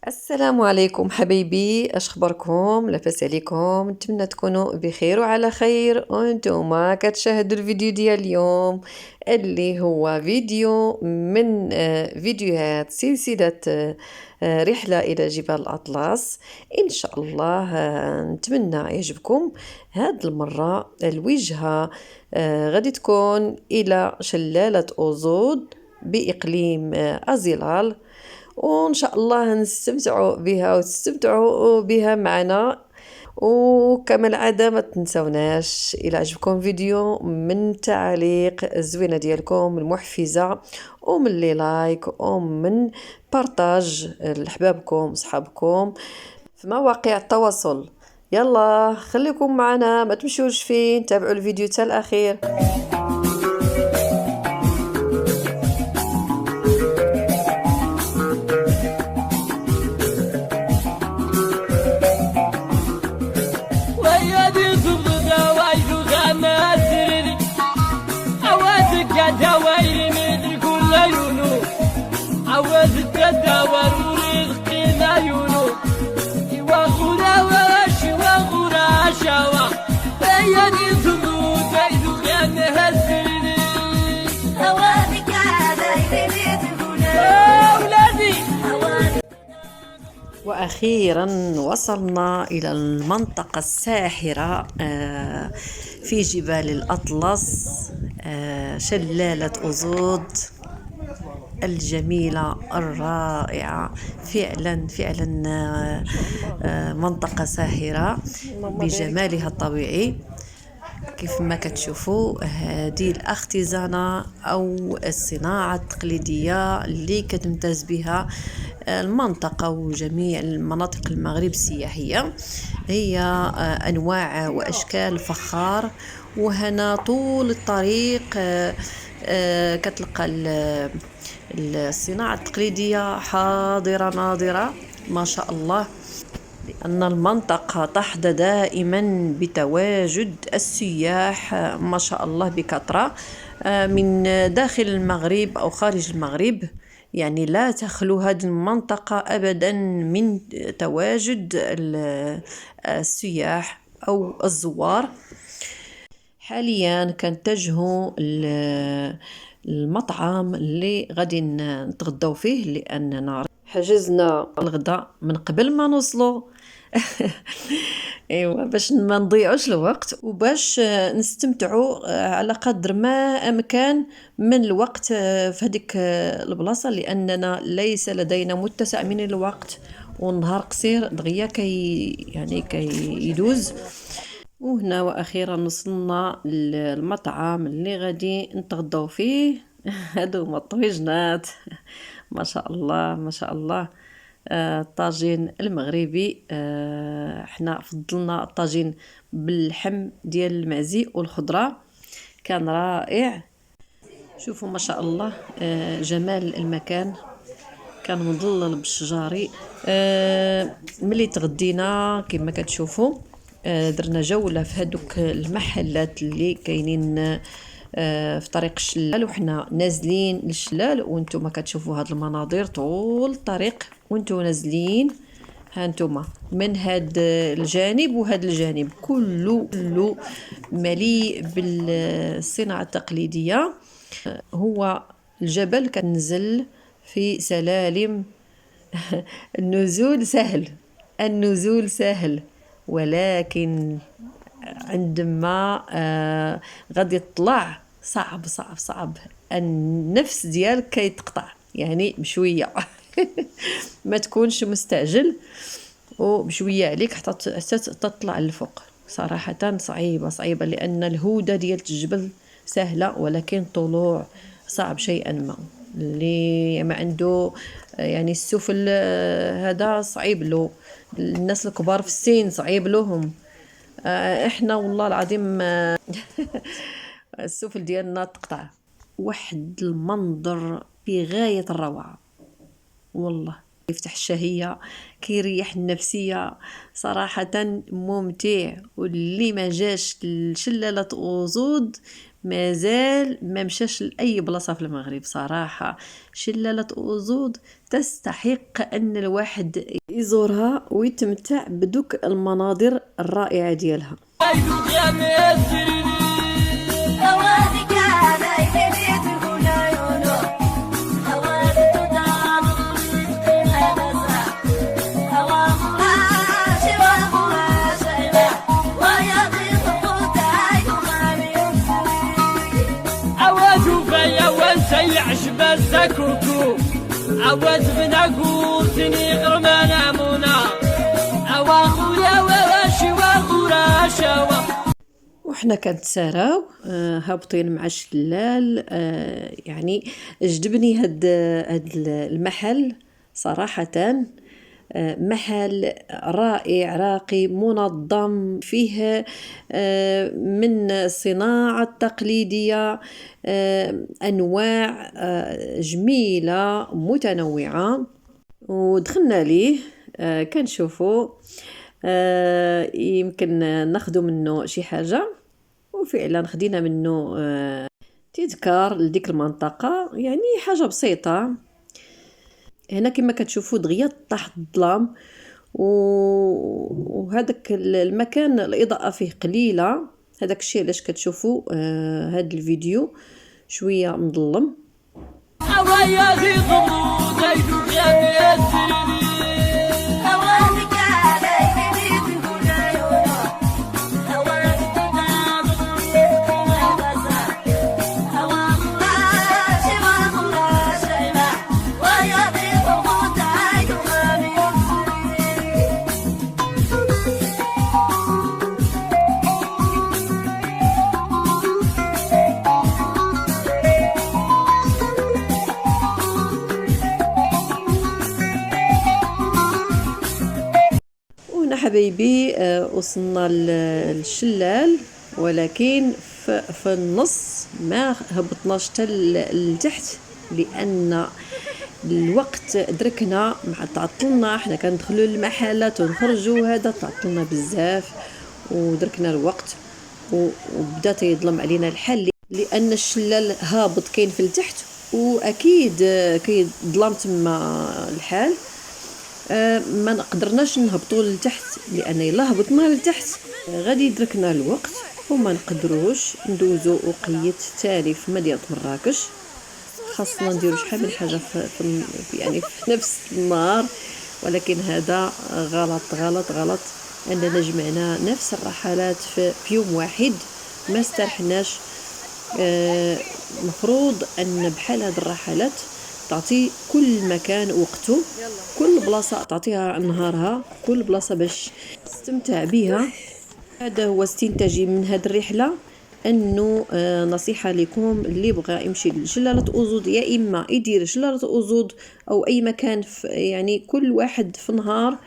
السلام عليكم حبايبي، اش اخباركم؟ لاباس عليكم؟ نتمنى تكونوا بخير وعلى خير. وانتم كتشاهدوا الفيديو ديال اليوم اللي هو فيديو من فيديوهات سلسلة رحلة إلى جبال الأطلس. إن شاء الله نتمنى يعجبكم. هاد المرة الوجهة غادي تكون إلى شلالة أوزود بإقليم أزيلال، وإن شاء الله نستمتعوا بها وتستمتعوا بها معنا. وكما العادة ما تنسوناش إلى عجبكم فيديو من التعليق الزوينة ديالكم المحفزة، ومن لي لايك ومن بارتاج لحبابكم وصحابكم في مواقع التواصل. يلا خليكم معنا، ما تمشوش فين، تابعوا الفيديو حتى الأخير. وأخيرا وصلنا إلى المنطقة الساحرة في جبال الأطلس، شلالة أوزود الجميلة الرائعة. فعلا فعلا منطقة ساحرة بجمالها الطبيعي. كيف ما كتشوفوا هذه الأختزانة أو الصناعة التقليدية اللي كتمتاز بها المنطقة وجميع المناطق المغرب السياحية، هي أنواع وأشكال فخار. وهنا طول الطريق كتلقى الصناعة التقليدية حاضرة ناظرة ما شاء الله، لأن المنطقة تحظى دائما بتواجد السياح ما شاء الله بكثرة من داخل المغرب أو خارج المغرب. يعني لا تخلو هذه المنطقة أبدا من تواجد السياح أو الزوار. حاليا كنتجهوا المطعم اللي غادي نتغداو فيه، لأننا حجزنا الغداء من قبل ما نوصلوا. ايوا باش ما نضيعوش الوقت وباش نستمتعوا على قدر ما امكن من الوقت في هذيك البلاصه، لاننا ليس لدينا متسع من الوقت، والنهار قصير دغيا كيدوز. وهنا واخيرا وصلنا للمطعم اللي غادي نتغداو فيه. هادو هما الطويجنات. ما شاء الله ما شاء الله. الطاجين المغربي، احنا فضلنا الطاجين باللحم ديال المعزي والخضره، كان رائع. شوفوا ما شاء الله جمال المكان، كان مظلل بالشجاري. ملي تغدينا كما كتشوفوا درنا جولة في هذوك المحلات اللي كاينين في طريق الشلال، وحنا نازلين للشلال، وانتم كتشوفوا هاد المناظر طول الطريق وانتم نازلين. هانتوما من هاد الجانب وهاد الجانب كله مليء بالصناعة التقليدية. هو الجبل كنزل في سلالم. النزول سهل، ولكن عندما غادي تطلع صعب صعب صعب. النفس ديالك كيتقطع يعني بشويه. ما تكونش مستعجل، وبشويه عليك حتى تطلع للفوق. صراحه صعيبه لان الهوده ديال الجبل سهله، ولكن طلوع صعب شيئا ما. اللي ما عنده يعني السفل هذا صعيب له. الناس الكبار في السن صعيب لهم. احنا والله العظيم السفل ديالنا تقطع. واحد المنظر بغاية الروعة والله. يفتح الشهية، كيريح النفسية، صراحة ممتع. واللي ما جاش لشلالة أوزود مازال ما مشاش لأي بلاصة في المغرب. صراحة شلالة أوزود تستحق أن الواحد يزورها ويتمتع بدوك المناظر الرائعة ديالها. يعجب الزكوكو عواد بناكو سني غرمانا مونا عوا خويا واشي وغوراشا. وحنا كنتساراو هابطين مع الشلال. يعني جذبني هاد المحل صراحة. محل رائع راقي منظم، فيه من الصناعة التقليدية أنواع جميلة متنوعة. ودخلنا ليه كنشوفوا يمكن ناخدو منه شي حاجة، وفعلا خدينا منه تذكار لديك المنطقة، يعني حاجة بسيطة. هنا كما كتشوفوا دغيا طاح الظلام، وهذاك المكان الإضاءة فيه قليلة. هذاك الشيء علاش كتشوفوا هذا الفيديو شوية مظلم. حبايبي وصلنا للشلال، ولكن في النص ما هبطناش حتى لتحت، لان الوقت دركنا مع تعطلنا. حنا كندخلوا للمحلات ونخرجوا، هذا تعطلنا بزاف ودركنا الوقت وبدا تيظلم علينا الحال، لان الشلال هابط كاين في التحت، واكيد كيظلم تما الحال. ما نقدرناش نهبطوا لتحت، لان الا هبطنا لتحت غادي يدركنا الوقت وما نقدروش ندوزو وقيت تالي في مدينه مراكش. خاصنا نديرو شحال من حاجه في يعني في نفس النهار، ولكن هذا غلط غلط غلط، اننا جمعنا نفس الرحلات في يوم واحد، ما استرحناش. مفروض ان بحال هاد الرحلات تعطي كل مكان وقته، كل بلاصه تعطيها نهارها، كل بلاصه باش تستمتع بها. هذا هو استنتاجي من هذه الرحله، انه نصيحه لكم اللي بغى يمشي لشلاله أوزود، يا اما يدير شلاله أوزود او اي مكان يعني كل واحد في نهار،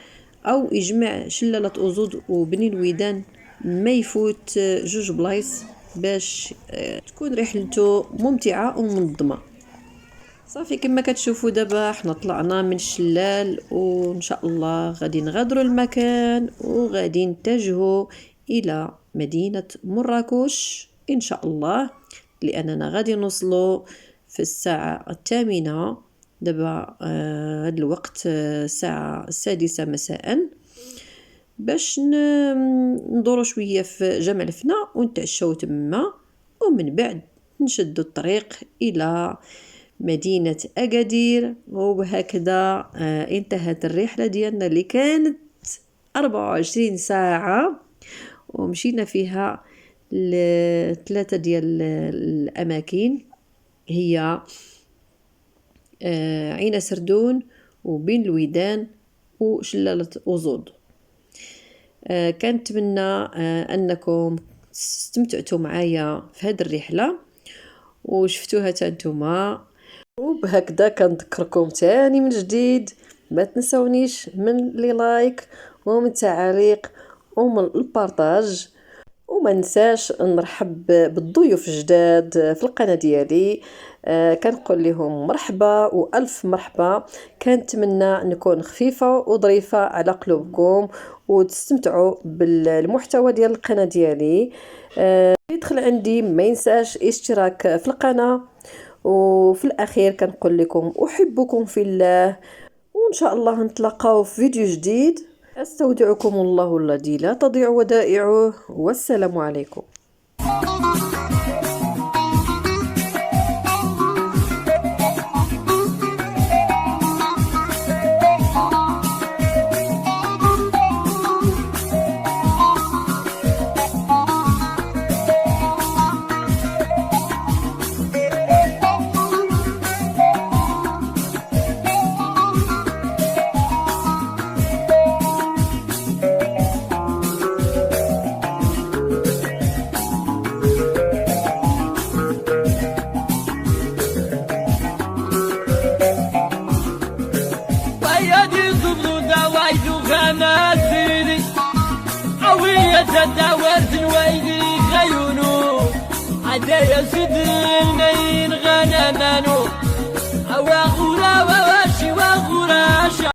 او يجمع شلاله أوزود وبني الويدان، ما يفوت جوج بلايص باش تكون رحلته ممتعه ومنظمه. صافي كما كتشوفوا دابا حنا طلعنا من الشلال، وان شاء الله غادي نغادروا المكان وغادي نتجهوا الى مدينه مراكش ان شاء الله، لاننا غادي نوصلوا في الساعه 8 دابا. هذا الوقت الساعه 6 مساء، باش ندوروا شويه في جمع الفنا ونتعشوا تما، ومن بعد نشدوا الطريق الى مدينة أكادير. وهكذا انتهت الرحلة ديالنا اللي كانت 24 ساعة، ومشينا فيها لثلاثة ديال الأماكن، هي عين سردون وبين الويدان وشلالة أوزود. كنتمنى أنكم استمتعتوا معايا في هذه الرحلة وشفتوها تانتوما. وبهكذا كنذكركم تاني من جديد، ما تنسونيش من لي لايك ومن التعاليق ومن البارطاج، وما ننساش نرحب بالضيوف الجداد في القناة ديالي. كنقول لهم مرحبا والف مرحبا. كنتمنى نكون خفيفه وظريفه على قلوبكم وتستمتعوا بالمحتوى ديال القناه ديالي. يدخل عندي ما ينساش اشتراك في القناه. وفي الاخير كنقول لكم احبكم في الله، وان شاء الله نتلاقاو في فيديو جديد. استودعكم الله الذي لا تضيع ودائعه، والسلام عليكم. تداورت الويدي غيونو عدا يا سيد المين غنمانو أواغورا وواشي وغورا